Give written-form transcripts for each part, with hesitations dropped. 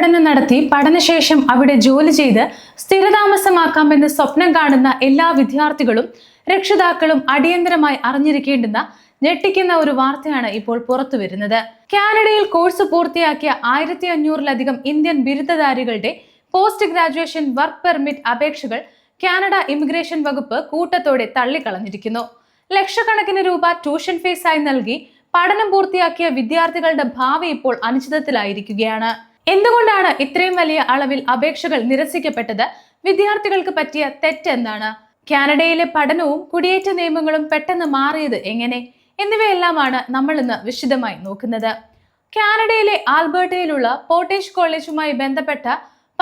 ഉപരിപഠനം നടത്തി പഠനശേഷം അവിടെ ജോലി ചെയ്ത് സ്ഥിരതാമസമാക്കാമെന്ന് സ്വപ്നം കാണുന്ന എല്ലാ വിദ്യാർത്ഥികളും രക്ഷിതാക്കളും അടിയന്തരമായി അറിഞ്ഞിരിക്കേണ്ടുന്ന ഞെട്ടിക്കുന്ന ഒരു വാർത്തയാണ് ഇപ്പോൾ പുറത്തു വരുന്നത്. കാനഡയിൽ കോഴ്സ് പൂർത്തിയാക്കിയ 1500-ലധികം ഇന്ത്യൻ ബിരുദധാരികളുടെ പോസ്റ്റ് ഗ്രാജുവേഷൻ വർക്ക് പെർമിറ്റ് അപേക്ഷകൾ കാനഡ ഇമിഗ്രേഷൻ വകുപ്പ് കൂട്ടത്തോടെ തള്ളിക്കളഞ്ഞിരിക്കുന്നു. ലക്ഷക്കണക്കിന് രൂപ ട്യൂഷൻ ഫീസായി നൽകി പഠനം പൂർത്തിയാക്കിയ വിദ്യാർത്ഥികളുടെ ഭാവി ഇപ്പോൾ അനിശ്ചിതത്തിലായിരിക്കുകയാണ്. എന്തുകൊണ്ടാണ് ഇത്രയും വലിയ അളവിൽ അപേക്ഷകൾ നിരസിക്കപ്പെട്ടത്? വിദ്യാർത്ഥികൾക്ക് പറ്റിയ തെറ്റെന്താണ്? കാനഡയിലെ പഠനവും കുടിയേറ്റ നിയമങ്ങളും പെട്ടെന്ന് മാറിയത് എങ്ങനെ? എന്നിവയെല്ലാമാണ് നമ്മൾ ഇന്ന് വിശദമായി നോക്കുന്നത്. കാനഡയിലെ ആൽബർട്ടയിലുള്ള പോർട്ടേജ് കോളേജുമായി ബന്ധപ്പെട്ട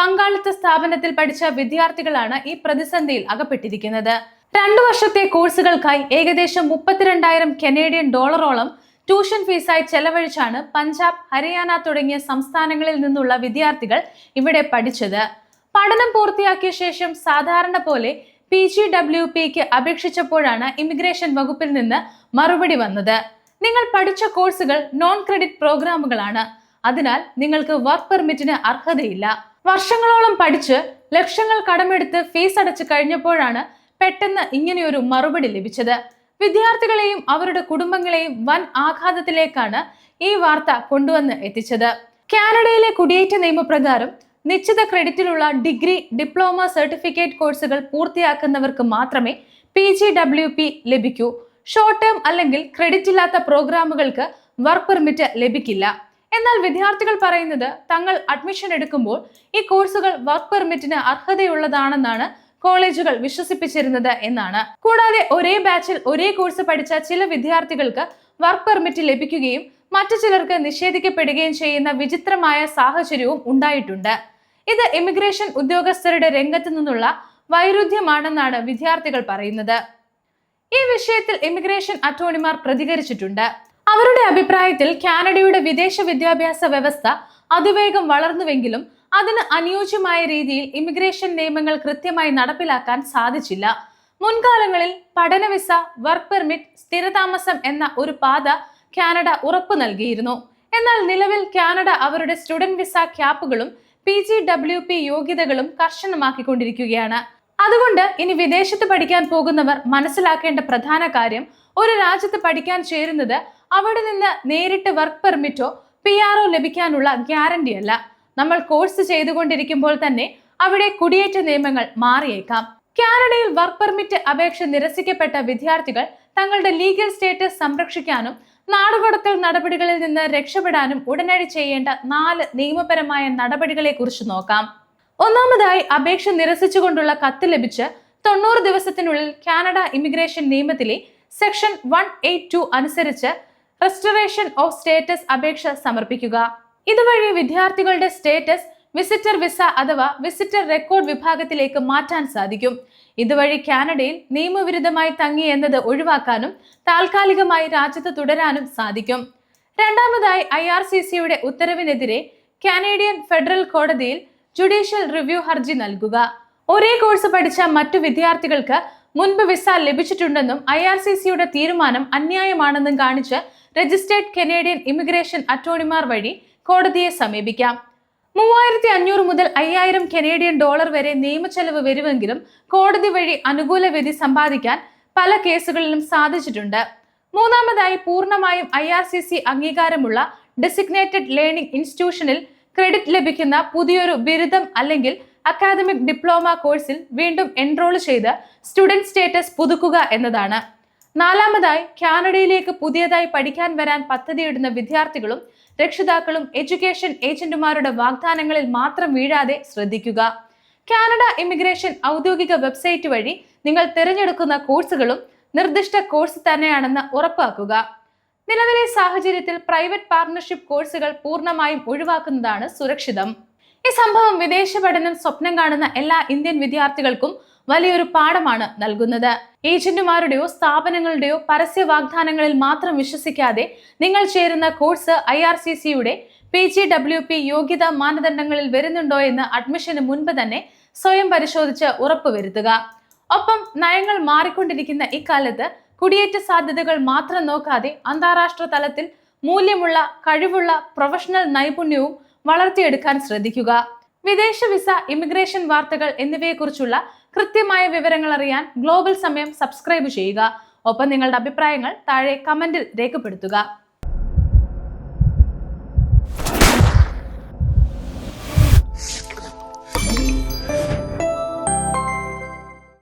പങ്കാളിത്ത സ്ഥാപനത്തിൽ പഠിച്ച വിദ്യാർത്ഥികളാണ് ഈ പ്രതിസന്ധിയിൽ അകപ്പെട്ടിരിക്കുന്നത്. 2 വർഷത്തെ കോഴ്സുകൾക്കായി ഏകദേശം 32,000 കനേഡിയൻ ഡോളറോളം ട്യൂഷൻ ഫീസായി ചെലവഴിച്ചാണ് പഞ്ചാബ്, ഹരിയാന തുടങ്ങിയ സംസ്ഥാനങ്ങളിൽ നിന്നുള്ള വിദ്യാർത്ഥികൾ ഇവിടെ പഠിച്ചത്. പഠനം പൂർത്തിയാക്കിയ ശേഷം സാധാരണ പോലെ PGWPക്ക് അപേക്ഷിച്ചപ്പോഴാണ് ഇമിഗ്രേഷൻ വകുപ്പിൽ നിന്ന് മറുപടി വന്നത്. നിങ്ങൾ പഠിച്ച കോഴ്സുകൾ നോൺ ക്രെഡിറ്റ് പ്രോഗ്രാമുകളാണ്, അതിനാൽ നിങ്ങൾക്ക് വർക്ക് പെർമിറ്റിന് അർഹതയില്ല. വർഷങ്ങളോളം പഠിച്ച് ലക്ഷങ്ങൾ കടമെടുത്ത് ഫീസ് അടച്ചു കഴിഞ്ഞപ്പോഴാണ് പെട്ടെന്ന് ഇങ്ങനെയൊരു മറുപടി ലഭിച്ചത്. വിദ്യാർത്ഥികളെയും അവരുടെ കുടുംബങ്ങളെയും വൻ ആഘാതത്തിലേക്കാണ് ഈ വാർത്ത കൊണ്ടുവന്ന് എത്തിച്ചത്. കാനഡയിലെ കുടിയേറ്റ നിയമപ്രകാരം നിശ്ചിത ക്രെഡിറ്റിലുള്ള ഡിഗ്രി, ഡിപ്ലോമ, സർട്ടിഫിക്കറ്റ് കോഴ്സുകൾ പൂർത്തിയാക്കുന്നവർക്ക് മാത്രമേ PGWP ലഭിക്കൂ. ഷോർട്ട് ടേം അല്ലെങ്കിൽ ക്രെഡിറ്റ് ഇല്ലാത്ത പ്രോഗ്രാമുകൾക്ക് വർക്ക് പെർമിറ്റ് ലഭിക്കില്ല. എന്നാൽ വിദ്യാർത്ഥികൾ പറയുന്നത് തങ്ങൾ അഡ്മിഷൻ എടുക്കുമ്പോൾ ഈ കോഴ്സുകൾ വർക്ക് പെർമിറ്റിന് അർഹതയുള്ളതാണെന്നാണ് കോളേജുകൾ വിശ്വസിപ്പിച്ചിരുന്നത് എന്നാണ്. കൂടാതെ ഒരേ ബാച്ചിൽ ഒരേ കോഴ്സ് പഠിച്ച ചില വിദ്യാർത്ഥികൾക്ക് വർക്ക് പെർമിറ്റ് ലഭിക്കുകയും മറ്റു ചിലർക്ക് നിഷേധിക്കപ്പെടുകയും ചെയ്യുന്ന വിചിത്രമായ സാഹചര്യവും ഉണ്ടായിട്ടുണ്ട്. ഇത് ഇമിഗ്രേഷൻ ഉദ്യോഗസ്ഥരുടെ രംഗത്തു നിന്നുള്ള വൈരുദ്ധ്യമാണെന്നാണ് വിദ്യാർത്ഥികൾ പറയുന്നത്. ഈ വിഷയത്തിൽ ഇമിഗ്രേഷൻ അറ്റോർണിമാർ പ്രതികരിച്ചിട്ടുണ്ട്. അവരുടെ അഭിപ്രായത്തിൽ കാനഡയുടെ വിദേശ വിദ്യാഭ്യാസ വ്യവസ്ഥ അതിവേഗം വളർന്നുവെങ്കിലും അതിന് അനുയോജ്യമായ രീതിയിൽ ഇമിഗ്രേഷൻ നിയമങ്ങൾ കൃത്യമായി നടപ്പിലാക്കാൻ സാധിച്ചില്ല. മുൻകാലങ്ങളിൽ പഠന വിസ, വർക്ക് പെർമിറ്റ്, സ്ഥിരതാമസം എന്ന ഒരു പാത കാനഡ ഉറപ്പു നൽകിയിരുന്നു. എന്നാൽ നിലവിൽ കാനഡ അവരുടെ സ്റ്റുഡന്റ് വിസ ക്യാപ്പുകളും PGWP യോഗ്യതകളും കർശനമാക്കിക്കൊണ്ടിരിക്കുകയാണ്. അതുകൊണ്ട് ഇനി വിദേശത്ത് പഠിക്കാൻ പോകുന്നവർ മനസ്സിലാക്കേണ്ട പ്രധാന കാര്യം, ഒരു രാജ്യത്ത് പഠിക്കാൻ ചേരുന്നത് അവിടെ നിന്ന് നേരിട്ട് വർക്ക് പെർമിറ്റോ PR ലഭിക്കാനുള്ള ഗ്യാരണ്ടി അല്ല. നമ്മൾ കോഴ്സ് ചെയ്തുകൊണ്ടിരിക്കുമ്പോൾ തന്നെ അവിടെ കുടിയേറ്റ നിയമങ്ങൾ മാറിയേക്കാം. കാനഡയിൽ വർക്ക് പെർമിറ്റ് അപേക്ഷ നിരസിക്കപ്പെട്ട വിദ്യാർത്ഥികൾ തങ്ങളുടെ ലീഗൽ സ്റ്റേറ്റസ് സംരക്ഷിക്കാനും നാടുകടത്തൽ നടപടികളിൽ നിന്ന് രക്ഷപ്പെടാനും ഉടനടി ചെയ്യേണ്ട 4 നിയമപരമായ നടപടികളെ കുറിച്ച് നോക്കാം. ഒന്നാമതായി, അപേക്ഷ നിരസിച്ചുകൊണ്ടുള്ള കത്ത് ലഭിച്ച് 90 ദിവസത്തിനുള്ളിൽ കാനഡ ഇമിഗ്രേഷൻ നിയമത്തിലെ സെക്ഷൻ 182 അനുസരിച്ച് റെസ്റ്റോറേഷൻ ഓഫ് സ്റ്റേറ്റസ് അപേക്ഷ സമർപ്പിക്കുക. ഇതുവഴി വിദ്യാർത്ഥികളുടെ സ്റ്റേറ്റസ് വിസിറ്റർ വിസ അഥവാ വിസിറ്റർ റെക്കോർഡ് വിഭാഗത്തിലേക്ക് മാറ്റാൻ സാധിക്കും. ഇതുവഴി കാനഡയിൽ നിയമവിരുദ്ധമായി തങ്ങി എന്നത് ഒഴിവാക്കാനും താൽക്കാലികമായി രാജ്യത്ത് തുടരാനും സാധിക്കും. രണ്ടാമതായി, IRCCയുടെ ഉത്തരവിനെതിരെ കാനേഡിയൻ ഫെഡറൽ കോടതിയിൽ ജുഡീഷ്യൽ റിവ്യൂ ഹർജി നൽകുക. ഒരേ കോഴ്സ് പഠിച്ച മറ്റു വിദ്യാർത്ഥികൾക്ക് മുൻപ് വിസ ലഭിച്ചിട്ടുണ്ടെന്നും IRCCയുടെ തീരുമാനം അന്യായമാണെന്നും കാണിച്ച് രജിസ്റ്റേർഡ് കനേഡിയൻ ഇമിഗ്രേഷൻ അറ്റോർണിമാർ വഴി കോടതിയെ സമീപിക്കാം. 3500 മുതൽ 5000 കനേഡിയൻ ഡോളർ വരെ നിയമച്ചെലവ് വരുമെങ്കിലും കോടതി വഴി അനുകൂല വിധി സമ്പാദിക്കാൻ പല കേസുകളിലും സാധിച്ചിട്ടുണ്ട്. മൂന്നാമതായി, പൂർണ്ണമായും IRCC അംഗീകാരമുള്ള ഡെസിഗ്നേറ്റഡ് ലേണിംഗ് ഇൻസ്റ്റിറ്റ്യൂഷനിൽ ക്രെഡിറ്റ് ലഭിക്കുന്ന പുതിയൊരു ബിരുദം അല്ലെങ്കിൽ അക്കാദമിക് ഡിപ്ലോമ കോഴ്സിൽ വീണ്ടും എൻറോൾ ചെയ്ത് സ്റ്റുഡന്റ് സ്റ്റേറ്റസ് പുതുക്കുക എന്നതാണ്. നാലാമതായി, കാനഡയിലേക്ക് പുതിയതായി പഠിക്കാൻ വരാൻ പദ്ധതിയിടുന്ന വിദ്യാർത്ഥികളും രക്ഷിതാക്കളും എഡ്യൂക്കേഷൻ ഏജന്റുമാരുടെ വാഗ്ദാനങ്ങളിൽ മാത്രം വീഴാതെ ശ്രദ്ധിക്കുക. കാനഡ ഇമിഗ്രേഷൻ ഔദ്യോഗിക വെബ്സൈറ്റ് വഴി നിങ്ങൾ തിരഞ്ഞെടുക്കുന്ന കോഴ്സുകളും നിർദ്ദിഷ്ട കോഴ്സ് തന്നെയാണെന്ന് ഉറപ്പാക്കുക. നിലവിലെ സാഹചര്യത്തിൽ പ്രൈവറ്റ് പാർട്ണർഷിപ്പ് കോഴ്സുകൾ പൂർണ്ണമായും ഒഴിവാക്കുന്നതാണ് സുരക്ഷിതം. ഈ സംഭവം വിദേശ പഠനം സ്വപ്നം കാണുന്ന എല്ലാ ഇന്ത്യൻ വിദ്യാർത്ഥികൾക്കും വലിയൊരു പാഠമാണ് നൽകുന്നത്. ഏജന്റുമാരുടെയോ സ്ഥാപനങ്ങളുടെയോ പരസ്യ വാഗ്ദാനങ്ങളിൽ മാത്രം വിശ്വസിക്കാതെ നിങ്ങൾ ചേരുന്ന കോഴ്സ് IRCCയുടെ PGWP യോഗ്യതാ മാനദണ്ഡങ്ങളിൽ വരുന്നുണ്ടോ എന്ന് അഡ്മിഷന് മുൻപ് തന്നെ സ്വയം പരിശോധിച്ച് ഉറപ്പുവരുത്തുക. ഒപ്പം നയങ്ങൾ മാറിക്കൊണ്ടിരിക്കുന്ന ഇക്കാലത്ത് കുടിയേറ്റ സാധ്യതകൾ മാത്രം നോക്കാതെ അന്താരാഷ്ട്ര തലത്തിൽ മൂല്യമുള്ള, കഴിവുള്ള, പ്രൊഫഷണൽ നൈപുണ്യവും വളർത്തിയെടുക്കാൻ ശ്രദ്ധിക്കുക. വിദേശ വിസ, ഇമിഗ്രേഷൻ വാർത്തകൾ എന്നിവയെക്കുറിച്ചുള്ള കൃത്യമായ വിവരങ്ങൾ അറിയാൻ ഗ്ലോബൽ സമയം സബ്സ്ക്രൈബ് ചെയ്യുക. ഒപ്പം നിങ്ങളുടെ അഭിപ്രായങ്ങൾ താഴെ കമന്റിൽ രേഖപ്പെടുത്തുക.